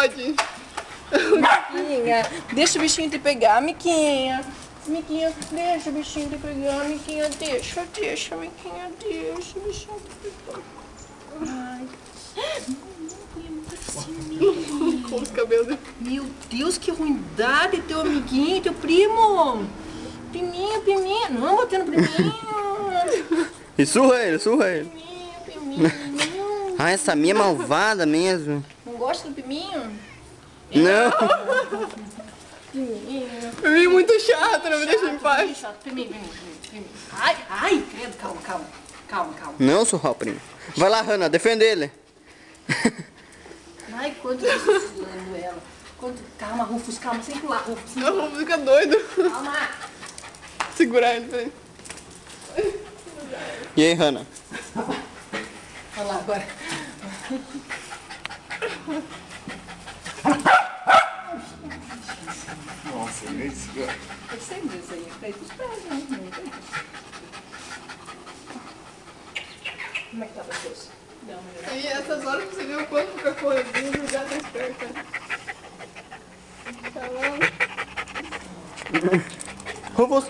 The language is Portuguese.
pode. Miquinha, deixa o bichinho te pegar, Miquinha. Miquinha, deixa o bichinho te pegar, Miquinha, deixa, Miquinha, deixa o bichinho te pegar. Ai. Com os cabelos. Meu Deus, que ruindade, teu amiguinho, teu primo. Priminho. Não, batendo priminho. E surra ele. Priminho. Ah, essa minha é malvada mesmo. Não gosta do priminho? Não. Priminho. Priminho muito chato, não me deixa em paz. Priminho. Ai, credo, calma. Não surrar o primo. Vai lá, Hannah, defende ele. Ai, quanto eu estou segurando ela. Calma, Rufus, calma, sem pular, Rufus. Não, vamos ficar doido. Calma. Segurar ele, peraí. E aí, Hannah? Olha lá agora. Nossa, nem segura. Eu sei disso aí, feito os pés, né? Como é que tá vocês? Dá uma olhada. E essas horas você vê o quanto fica correndo, o gato é esperto. Tá bom? Rufus.